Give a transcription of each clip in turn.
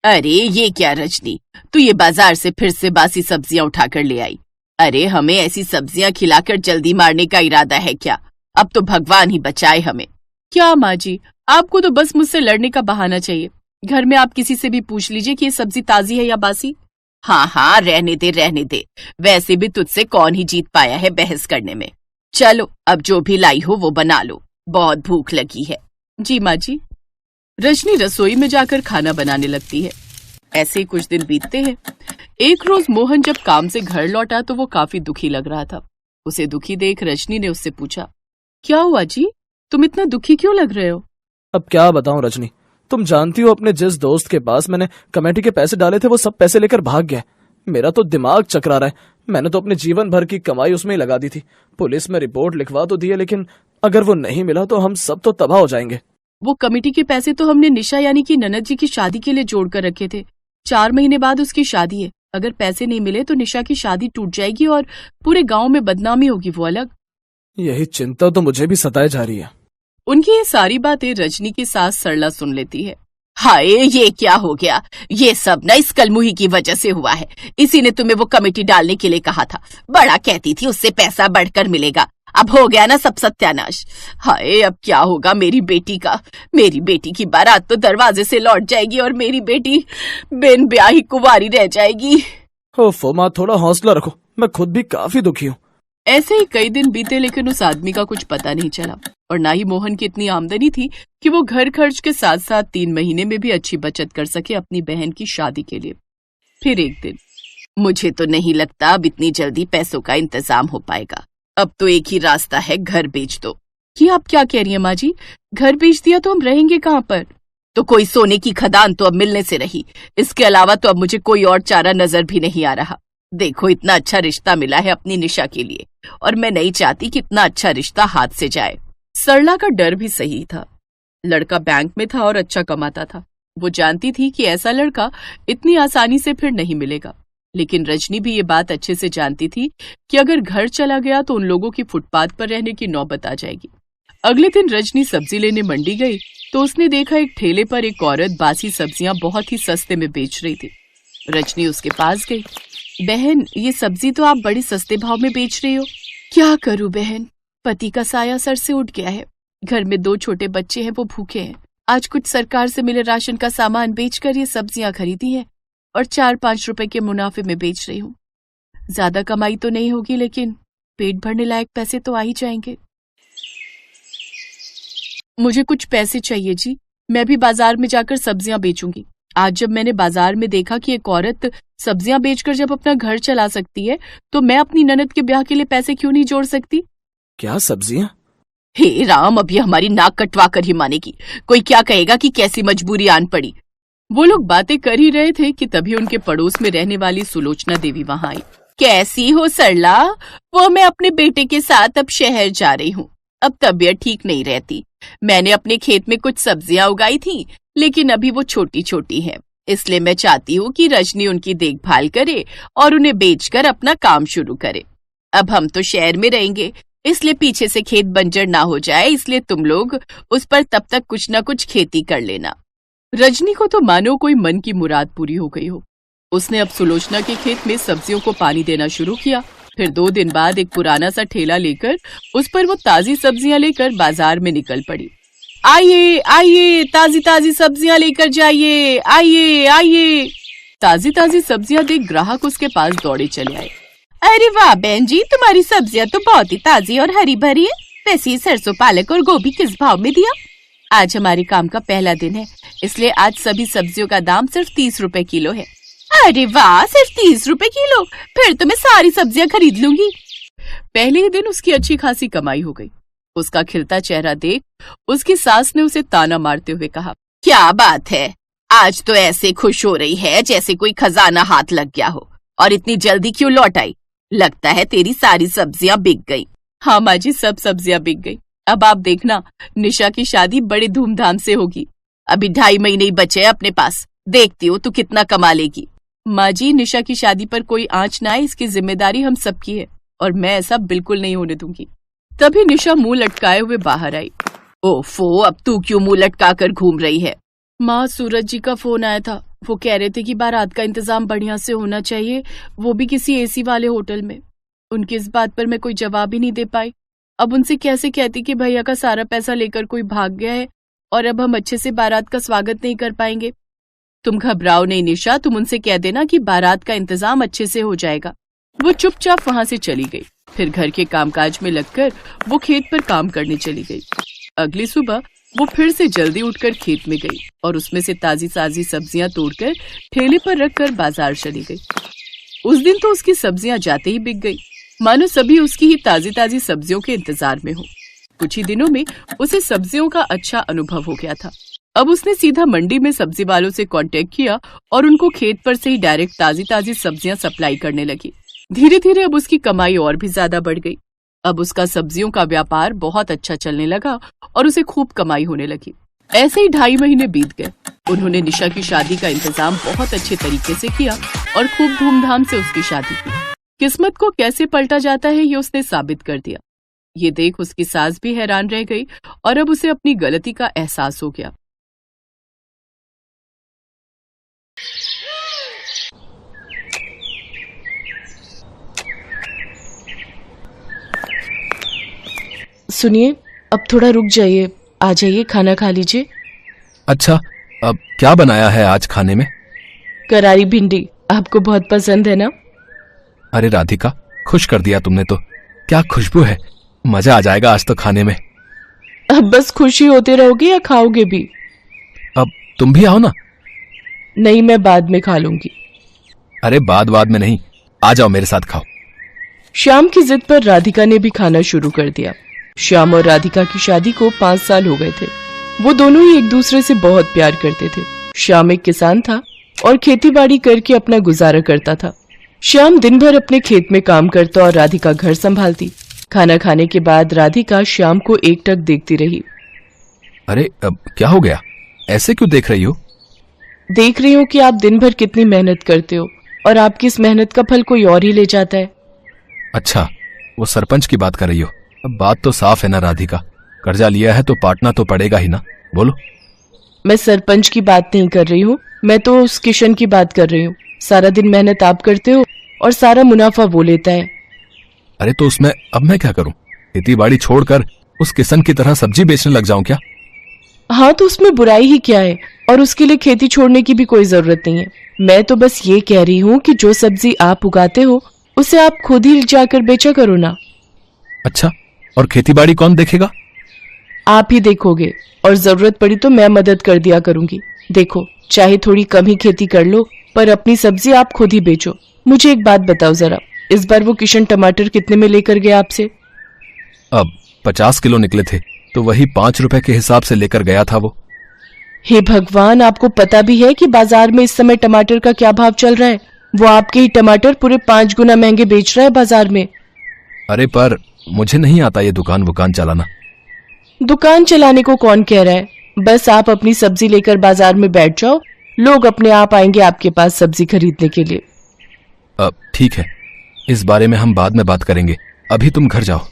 अरे ये क्या रजनी, तू ये बाजार से फिर से बासी सब्जियां उठाकर ले आई। अरे हमें ऐसी सब्जियां खिलाकर जल्दी मारने का इरादा है क्या? अब तो भगवान ही बचाए हमें। क्या माँ जी, आपको तो बस मुझसे लड़ने का बहाना चाहिए। घर में आप किसी से भी पूछ लीजिए कि ये सब्जी ताजी है या बासी। हाँ हाँ, रहने दे। वैसे भी तुझसे कौन ही जीत पाया है बहस करने में। चलो अब जो भी लाई हो वो बना लो, बहुत भूख लगी है। जी माँ जी। रजनी रसोई में जाकर खाना बनाने लगती है। ऐसे ही कुछ दिन बीतते हैं। एक रोज मोहन जब काम से घर लौटा तो वो काफी दुखी लग रहा था। उसे दुखी देख रजनी ने उससे पूछा, क्या हुआ जी, तुम इतना दुखी क्यों लग रहे हो? अब क्या बताऊं रजनी, तुम जानती हो अपने जिस दोस्त के पास मैंने कमेटी के पैसे डाले थे वो सब पैसे लेकर भाग गया। मेरा तो दिमाग चकरा रहा है। मैंने तो अपने जीवन भर की कमाई उसमें ही लगा दी थी। पुलिस में रिपोर्ट लिखवा तो दी है, लेकिन अगर वो नहीं मिला तो हम सब तो तबाह हो जाएंगे। वो कमेटी के पैसे तो हमने निशा यानी कि ननद जी की शादी के लिए जोड़ कर रखे थे। 4 महीने बाद उसकी शादी है। अगर पैसे नहीं मिले तो निशा की शादी टूट जाएगी और पूरे गांव में बदनामी होगी, वो अलग। यही चिंता तो मुझे भी सताए जा रही है। उनकी ये सारी बातें रजनी की सास सरला सुन लेती है। हाय, ये क्या हो गया? ये सब ना इस कलमुही की वजह से हुआ है। इसी ने तुम्हें वो कमेटी डालने के लिए कहा था। बड़ा कहती थी उससे पैसा बढ़कर मिलेगा। अब हो गया ना सब सत्यानाश। हाय, अब क्या होगा मेरी बेटी का? मेरी बेटी की बारात तो दरवाजे से लौट जाएगी और मेरी बेटी बिन ब्याही कुंवारी रह जाएगी। ओफो माँ, थोड़ा हौसला रखो, मैं खुद भी काफी दुखी हूँ। ऐसे ही कई दिन बीते, लेकिन उस आदमी का कुछ पता नहीं चला और ना ही मोहन की इतनी आमदनी थी कि वो घर खर्च के साथ साथ 3 महीने में भी अच्छी बचत कर सके अपनी बहन की शादी के लिए। फिर एक दिन, मुझे तो नहीं लगता अब इतनी जल्दी पैसों का इंतजाम हो पाएगा। अब तो एक ही रास्ता है, घर बेच दो। कि आप क्या कह रही हैं माँ जी? घर बेच दिया तो हम रहेंगे कहाँ पर? तो कोई सोने की खदान तो अब मिलने से रही। इसके अलावा तो अब मुझे कोई और चारा नजर भी नहीं आ रहा। देखो, इतना अच्छा रिश्ता मिला है अपनी निशा के लिए और मैं नहीं चाहती कि इतना अच्छा रिश्ता हाथ से जाए। सरला का डर भी सही था। लड़का बैंक में था और अच्छा कमाता था। वो जानती थी कि ऐसा लड़का इतनी आसानी से फिर नहीं मिलेगा। लेकिन रजनी भी ये बात अच्छे से जानती थी कि अगर घर चला गया तो उन लोगों की फुटपाथ पर रहने की नौबत आ जाएगी। अगले दिन रजनी सब्जी लेने मंडी गई तो उसने देखा एक ठेले पर एक औरत बासी सब्जियां बहुत ही सस्ते में बेच रही थी। रजनी उसके पास गई। बहन, ये सब्जी तो आप बड़ी सस्ते भाव में बेच रही हो। क्या करूं बहन, पति का साया सर से उठ गया है। घर में 2 छोटे बच्चे हैं, वो भूखे हैं। आज कुछ सरकार से मिले राशन का सामान बेचकर ये सब्जियां खरीदी हैं और 4-5 रुपए के मुनाफे में बेच रही हूँ। ज्यादा कमाई तो नहीं होगी, लेकिन पेट भरने लायक पैसे तो आ ही जाएंगे। मुझे कुछ पैसे चाहिए जी, मैं भी बाजार में जाकर सब्जियां बेचूंगी। आज जब मैंने बाजार में देखा कि एक औरत सब्जियां बेचकर जब अपना घर चला सकती है, तो मैं अपनी ननद के ब्याह के लिए पैसे क्यों नहीं जोड़ सकती? क्या सब्जियां? हे राम, अब ये हमारी नाक कटवा कर ही मानेगी। कोई क्या कहेगा कि कैसी मजबूरी आन पड़ी। वो लोग बातें कर ही रहे थे कि तभी उनके पड़ोस में रहने वाली सुलोचना देवी वहां आई। कैसी हो सरला? वो मैं अपने बेटे के साथ अब शहर जा रही हूँ। अब तबीयत ठीक नहीं रहती। मैंने अपने खेत में कुछ सब्जियां उगाई थी, लेकिन अभी वो छोटी छोटी हैं। इसलिए मैं चाहती हूँ कि रजनी उनकी देखभाल करे और उन्हें बेचकर अपना काम शुरू करे। अब हम तो शहर में रहेंगे, इसलिए पीछे से खेत बंजर ना हो जाए, इसलिए तुम लोग उस पर तब तक कुछ न कुछ खेती कर लेना। रजनी को तो मानो कोई मन की मुराद पूरी हो गई हो। उसने अब सुलोचना के खेत में सब्जियों को पानी देना शुरू किया। फिर 2 दिन बाद एक पुराना सा ठेला लेकर उस पर वो ताजी सब्जियां लेकर बाजार में निकल पड़ी। आइए आइए, ताजी ताजी सब्जियां लेकर जाइए, आइए आइए। ताजी ताजी सब्जियां देख ग्राहक उसके पास दौड़े चले आए। अरे वाह बहन जी, तुम्हारी सब्जियां तो बहुत ही ताजी और हरी भरी है। वैसे सरसों, पालक और गोभी किस भाव में दिया? आज हमारे काम का पहला दिन है, इसलिए आज सभी सब्जियों का दाम सिर्फ 30 रुपए किलो है। अरे वाह, सिर्फ 30 रुपए किलो? फिर तो मैं सारी सब्जियां खरीद लूंगी। पहले ही दिन उसकी अच्छी खासी कमाई हो गई। उसका खिलता चेहरा देख उसकी सास ने उसे ताना मारते हुए कहा, क्या बात है, आज तो ऐसे खुश हो रही है जैसे कोई खजाना हाथ लग गया हो। और इतनी जल्दी क्यों लौट आई? लगता है तेरी सारी सब्जियां बिक गई। हाँ माँ जी, सब सब्जियां बिक गई। अब आप देखना, निशा की शादी बड़े धूमधाम से होगी। अभी 2.5 महीने ही बचे हैं अपने पास। देखती हो तू कितना कमा लेगी। माँ जी, निशा की शादी पर कोई आंच ना आए, इसकी जिम्मेदारी हम सबकी है और मैं ऐसा बिल्कुल नहीं होने दूंगी। तभी निशा मुंह लटकाए हुए बाहर आई। ओफो, अब तू क्यों मुंह लटका कर घूम रही है? माँ, सूरज जी का फोन आया था, वो कह रहे थे कि बारात का इंतजाम बढ़िया से होना चाहिए, वो भी किसी एसी वाले होटल में। उनकी इस बात पर मैं कोई जवाब ही नहीं दे पाई। अब उनसे कैसे कहती कि भैया का सारा पैसा लेकर कोई भाग गया है और अब हम अच्छे से बारात का स्वागत नहीं कर पाएंगे। तुम घबराओ नहीं निशा, तुम उनसे कह देना कि बारात का इंतजाम अच्छे से हो जाएगा। वो चुपचाप वहां से चली गई। फिर घर के कामकाज में लगकर वो खेत पर काम करने चली गई। अगली सुबह वो फिर से जल्दी उठकर खेत में गई और उसमें से ताजी ताजी सब्जियां तोड़कर ठेले पर रखकर बाजार चली गई। उस दिन तो उसकी सब्जियां जाते ही बिक गई, मानो सभी उसकी ही ताजी ताजी सब्जियों के इंतजार में हो। कुछ ही दिनों में उसे सब्जियों का अच्छा अनुभव हो गया था। अब उसने सीधा मंडी में सब्जी वालों से कांटेक्ट किया और उनको खेत पर से ही डायरेक्ट ताजी ताजी सब्जियां सप्लाई करने लगी। धीरे धीरे अब उसकी कमाई और भी ज्यादा बढ़ गई। अब उसका सब्जियों का व्यापार बहुत अच्छा चलने लगा और उसे खूब कमाई होने लगी। ऐसे ही 2.5 महीने बीत गए। उन्होंने निशा की शादी का इंतजाम बहुत अच्छे तरीके से किया और खूब धूमधाम से उसकी शादी की। किस्मत को कैसे पलटा जाता है ये उसने साबित कर दिया। ये देख उसकी सास भी हैरान रह गई और अब उसे अपनी गलती का एहसास हो गया। सुनिए, अब थोड़ा रुक जाइए, आ जाइए, खाना खा लीजिए। अच्छा, अब क्या बनाया है आज खाने में? करारी भिंडी, आपको बहुत पसंद है ना? अरे राधिका, खुश कर दिया तुमने तो। क्या खुशबू है, मजा आ जाएगा आज तो खाने में। अब बस खुशी होते रहोगे या खाओगे भी? अब तुम भी आओ ना। नहीं, मैं बाद में खा लूंगी। अरे बाद में नहीं, आ जाओ मेरे साथ खाओ। श्याम की जिद पर राधिका ने भी खाना शुरू कर दिया। श्याम और राधिका की शादी को 5 साल हो गए थे। वो दोनों ही एक दूसरे से बहुत प्यार करते थे। श्याम एक किसान था और खेतीबाड़ी करके अपना गुजारा करता था। श्याम दिन भर अपने खेत में काम करता और राधिका घर संभालती। खाना खाने के बाद राधिका श्याम को एकटक देखती रही। अरे अब क्या हो गया, ऐसे क्यों देख रही हो? देख रही हूँ कि आप दिन भर कितनी मेहनत करते हो और आपकी इस मेहनत का फल कोई और ही ले जाता है। अच्छा, वो सरपंच की बात कर रही हो। अब बात तो साफ है ना राधिका, कर्जा लिया है तो पाटना तो पड़ेगा ही ना। बोलो। मैं सरपंच की बात नहीं कर रही हूँ, मैं तो उस किशन की बात कर रही हूँ। सारा दिन मेहनत आप करते हो और सारा मुनाफा वो लेता है। अरे तो उसमें अब मैं क्या करूं? खेती बाड़ी छोड़कर उस किशन की तरह सब्जी बेचने लग जाऊं क्या? हाँ, तो उसमें बुराई ही क्या है, और उसके लिए खेती छोड़ने की भी कोई जरूरत नहीं है। मैं तो बस ये कह रही हूँ कि जो सब्जी आप उगाते हो उसे आप खुद ही जाकर बेचा करो ना। अच्छा, और खेती बाड़ी कौन देखेगा? आप ही देखोगे, और जरूरत पड़ी तो मैं मदद कर दिया करूंगी। देखो, चाहे थोड़ी कम ही खेती कर लो, पर अपनी सब्जी आप खुद ही बेचो। मुझे एक बात बताओ जरा, इस बार वो किशन टमाटर कितने में लेकर गया आपसे? अब 50 किलो निकले थे, तो वही 5 रुपए के हिसाब से लेकर गया था वो। हे भगवान, आपको पता भी है कि बाजार में इस समय टमाटर का क्या भाव चल रहा है? वो आपके ही टमाटर पूरे 5 गुना महंगे बेच रहा है बाजार में। अरे पर मुझे नहीं आता ये दुकान चलाना। दुकान चलाने को कौन कह रहा है? बस आप अपनी सब्जी लेकर बाजार में बैठ जाओ, लोग अपने आप आएंगे आपके पास सब्जी खरीदने के लिए। अब ठीक है, इस बारे में हम बाद में बात करेंगे, अभी तुम घर जाओ।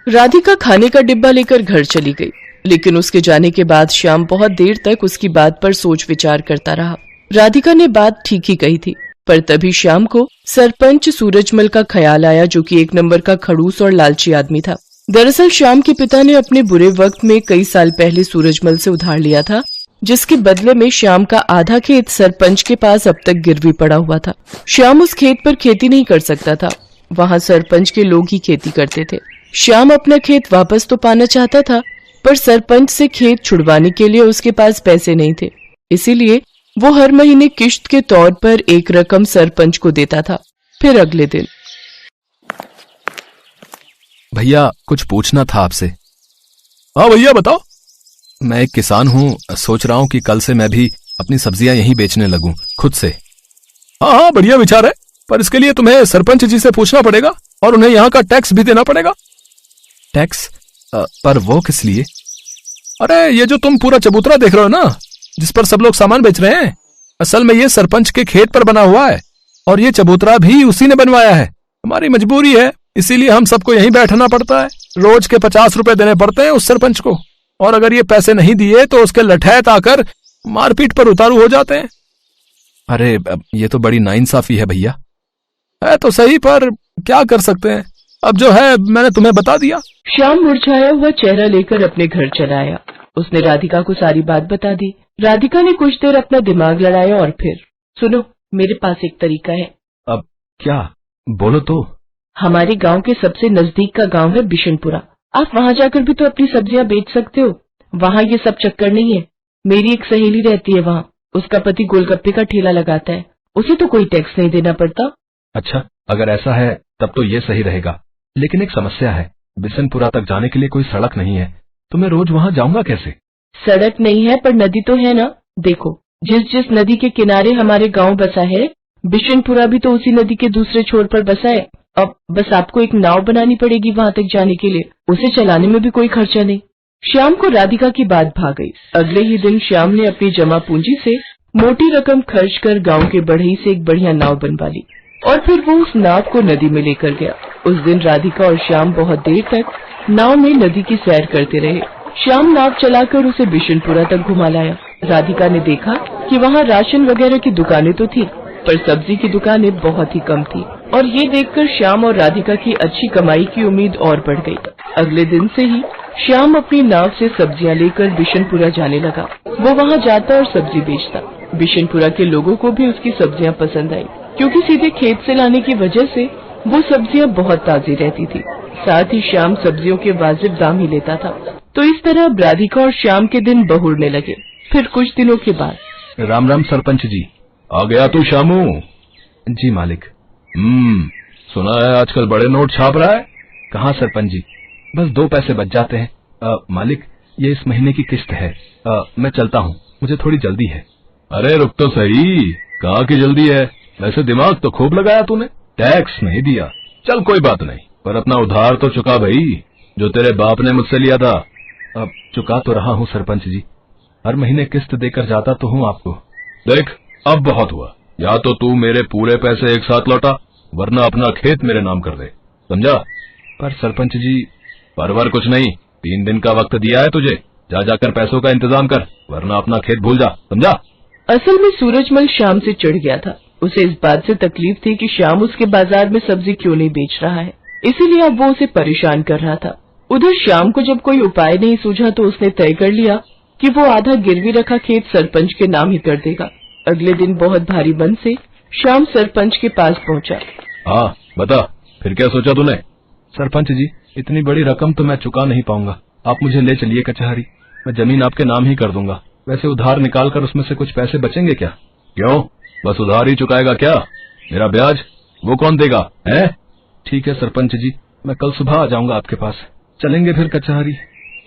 राधिका खाने का डिब्बा लेकर घर चली गई, लेकिन उसके जाने के बाद श्याम बहुत देर तक उसकी बात पर सोच विचार करता रहा। राधिका ने बात ठीक ही कही थी, पर तभी श्याम को सरपंच सूरजमल का ख्याल आया, जो कि 1 नंबर का खड़ूस और लालची आदमी था। दरअसल श्याम के पिता ने अपने बुरे वक्त में कई साल पहले सूरजमल से उधार लिया था, जिसके बदले में श्याम का आधा खेत सरपंच के पास अब तक गिरवी पड़ा हुआ था। श्याम उस खेत पर खेती नहीं कर सकता था, वहाँ सरपंच के लोग ही खेती करते थे। श्याम अपना खेत वापस तो पाना चाहता था, पर सरपंच से खेत छुड़वाने के लिए उसके पास पैसे नहीं थे। इसीलिए वो हर महीने किश्त के तौर पर एक रकम सरपंच को देता था। फिर अगले दिन, भैया कुछ पूछना था आपसे। हाँ भैया बताओ। मैं एक किसान हूँ, सोच रहा हूँ कि कल से मैं भी अपनी सब्जियां यहीं बेचने लगूं खुद से। हाँ, बढ़िया विचार है, पर इसके लिए तुम्हें सरपंच जी से पूछना पड़ेगा और उन्हें यहाँ का टैक्स भी देना पड़ेगा। टैक्स? पर वो किस लिए? अरे ये जो तुम पूरा चबूतरा देख रहे हो ना, जिस पर सब लोग सामान बेच रहे हैं, असल में ये सरपंच के खेत पर बना हुआ है और ये चबूतरा भी उसी ने बनवाया है। हमारी मजबूरी है, इसीलिए हम सबको यहीं बैठना पड़ता है। रोज के 50 रुपए देने पड़ते हैं उस सरपंच को, और अगर ये पैसे नहीं दिए तो उसके लठैत आकर मारपीट पर उतारू हो जाते हैं। अरे ये तो बड़ी नाइंसाफी है भैया। है तो सही, पर क्या कर सकते हैं, अब जो है मैंने तुम्हें बता दिया। श्याम मुरझाया हुआ चेहरा लेकर अपने घर चला आया। उसने राधिका को सारी बात बता दी। राधिका ने कुछ देर अपना दिमाग लड़ाया और फिर, सुनो, मेरे पास एक तरीका है। अब क्या? बोलो तो। हमारे गांव के सबसे नजदीक का गांव है बिशनपुरा। आप वहां जाकर भी तो अपनी सब्जियां बेच सकते हो। वहां ये सब चक्कर नहीं है। मेरी एक सहेली रहती है वहां। उसका पति गोलगप्पे का ठेला लगाता है। उसे तो कोई टैक्स नहीं देना पड़ता। अच्छा, अगर ऐसा है तब तो ये सही रहेगा, लेकिन एक समस्या है। बिशनपुरा तक जाने के लिए कोई सड़क नहीं है, तो मैं रोज वहां जाऊंगा कैसे? सड़क नहीं है पर नदी तो है ना। देखो, जिस नदी के किनारे हमारे गांव बसा है, बिशनपुरा भी तो उसी नदी के दूसरे छोर पर बसा है। अब बस आपको एक नाव बनानी पड़ेगी वहां तक जाने के लिए। उसे चलाने में भी कोई खर्चा नहीं। श्याम को राधिका की बात भा गई। अगले ही दिन श्याम ने अपनी जमा पूंजी से मोटी रकम खर्च कर गांव के बढ़ई से एक बढ़िया नाव बनवा ली और फिर वो उस नाव को नदी में लेकर गया। उस दिन राधिका और श्याम बहुत देर तक नाव में नदी की सैर करते रहे। श्याम नाव चलाकर उसे बिशनपुरा तक घुमा लाया। राधिका ने देखा कि वहाँ राशन वगैरह की दुकानें तो थी, पर सब्जी की दुकानें बहुत ही कम थी और ये देखकर श्याम और राधिका की अच्छी कमाई की उम्मीद और बढ़ गई। अगले दिन से ही श्याम अपनी नाव से सब्जियां लेकर बिशनपुरा जाने लगा। वो वहाँ जाता और सब्जी बेचता। बिशनपुरा के लोगों को भी उसकी सब्जियां पसंद आई, क्योंकि सीधे खेत से लाने की वजह से वो सब्जियां बहुत ताजी रहती थी। साथ ही श्याम सब्जियों के वाजिब दाम ही लेता था। तो इस तरह राधिका और श्याम के दिन बहुरने लगे। फिर कुछ दिनों के बाद, राम राम सरपंच जी। आ गया तू शामू? जी मालिक। सुना है आजकल बड़े नोट छाप रहा है। कहाँ सरपंच जी, बस 2 पैसे बच जाते हैं। मालिक, ये इस महीने की किस्त है। मैं चलता हूँ, मुझे थोड़ी जल्दी है। अरे रुक तो सही, कहाँ की जल्दी है? वैसे दिमाग तो खूब लगाया तूने, टैक्स नहीं दिया। चल कोई बात नहीं, पर अपना उधार तो चुका भाई, जो तेरे बाप ने मुझसे लिया था। अब चुका तो रहा हूँ सरपंच जी, हर महीने किस्त देकर जाता तो हूँ आपको। देख, अब बहुत हुआ। या तो तू मेरे पूरे पैसे एक साथ लौटा, वरना अपना खेत मेरे नाम कर दे, समझा? पर सरपंच जी, परवर कुछ नहीं, 3 दिन का वक्त दिया है तुझे। जा जाकर पैसों का इंतजाम कर, वरना अपना खेत भूल जा, समझा? असल में सूरजमल श्याम से चिढ़ गया था। उसे इस बात से तकलीफ थी कि श्याम उसके बाजार में सब्जी क्यों नहीं बेच रहा है, इसीलिए अब वो उसे परेशान कर रहा था। उधर श्याम को जब कोई उपाय नहीं सूझा तो उसने तय कर लिया कि वो आधा गिरवी रखा खेत सरपंच के नाम ही कर देगा। अगले दिन बहुत भारी मन से श्याम सरपंच के पास पहुंचा। हाँ बता, फिर क्या सोचा तूने? सरपंच जी, इतनी बड़ी रकम तो मैं चुका नहीं पाऊंगा, आप मुझे ले चलिए कचहरी, मैं जमीन आपके नाम ही कर दूंगा। वैसे उधार निकाल कर उसमें से कुछ पैसे बचेंगे क्या? क्यों, बस उधार ही चुकाएगा क्या? मेरा ब्याज वो कौन देगा है? ठीक है सरपंच जी, मैं कल सुबह आ जाऊंगा आपके पास, चलेंगे फिर कचहरी।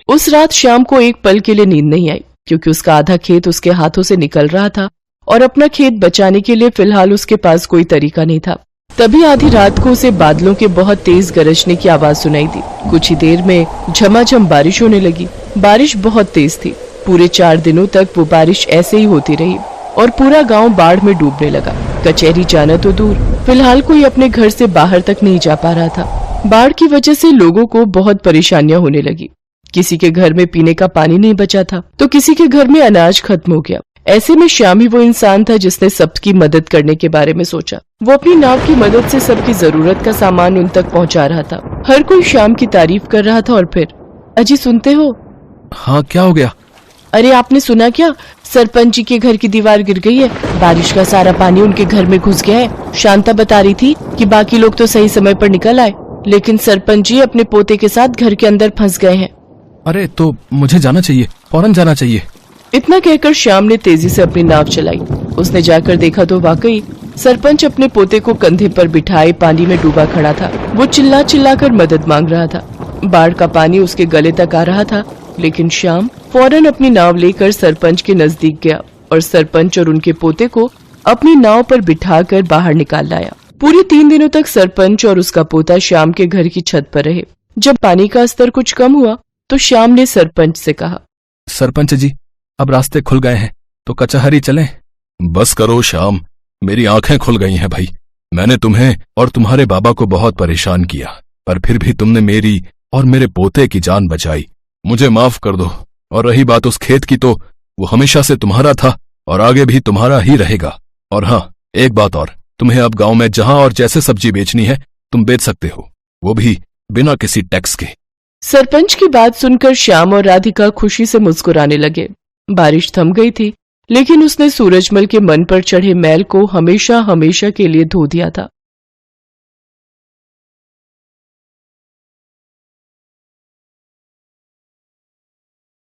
उस रात श्याम को एक पल के लिए नींद नहीं आई, क्योंकि उसका आधा खेत उसके हाथों से निकल रहा था और अपना खेत बचाने के लिए फिलहाल उसके पास कोई तरीका नहीं था। तभी आधी रात को उसे बादलों के बहुत तेज गरजने की आवाज सुनाई दी। कुछ ही देर में झमाझम बारिश होने लगी। बारिश बहुत तेज थी। पूरे 4 दिनों तक वो बारिश ऐसे ही होती रही और पूरा गांव बाढ़ में डूबने लगा। कचहरी जाना तो दूर, फिलहाल कोई अपने घर से बाहर तक नहीं जा पा रहा था। बाढ़ की वजह से लोगों को बहुत परेशानियां होने लगी। किसी के घर में पीने का पानी नहीं बचा था, तो किसी के घर में अनाज खत्म हो गया। ऐसे में श्याम ही वो इंसान था जिसने सबकी मदद करने के बारे में सोचा। वो अपनी नाव की मदद से सबकी जरूरत का सामान उन तक पहुंचा रहा था। हर कोई श्याम की तारीफ कर रहा था। और फिर, अजी सुनते हो? हाँ, क्या हो गया? अरे आपने सुना क्या? सरपंच जी के घर की दीवार गिर गई है। बारिश का सारा पानी उनके घर में घुस गया है। शांता बता रही थी कि बाकी लोग तो सही समय पर निकल आए, लेकिन सरपंच जी अपने पोते के साथ घर के अंदर फंस गए हैं। अरे तो मुझे जाना चाहिए, फौरन जाना चाहिए। इतना कहकर श्याम ने तेजी से अपनी नाव चलाई। उसने जाकर देखा तो वाकई सरपंच अपने पोते को कंधे पर बिठाए पानी में डूबा खड़ा था। वो चिल्ला चिल्ला कर मदद मांग रहा था। बाढ़ का पानी उसके गले तक आ रहा था, लेकिन श्याम फौरन अपनी नाव लेकर सरपंच के नजदीक गया और सरपंच और उनके पोते को अपनी नाव पर बिठाकर बाहर निकाल लाया। पूरे 3 दिनों तक सरपंच और उसका पोता श्याम के घर की छत पर रहे। जब पानी का स्तर कुछ कम हुआ तो श्याम ने सरपंच से कहा, सरपंच जी, अब रास्ते खुल गए हैं तो कचहरी चलें। बस करो श्याम, मेरी आंखें खुल गई हैं भाई। मैंने तुम्हें और तुम्हारे बाबा को बहुत परेशान किया, पर फिर भी तुमने मेरी और मेरे पोते की जान बचाई। मुझे माफ कर दो। और रही बात उस खेत की, तो वो हमेशा से तुम्हारा था और आगे भी तुम्हारा ही रहेगा। और हाँ, एक बात और, तुम्हें अब गांव में जहां और जैसे सब्जी बेचनी है तुम बेच सकते हो, वो भी बिना किसी टैक्स के। सरपंच की बात सुनकर श्याम और राधिका खुशी से मुस्कुराने लगे। बारिश थम गई थी, लेकिन उसने सूरजमल के मन पर चढ़े मैल को हमेशा हमेशा के लिए धो दिया था।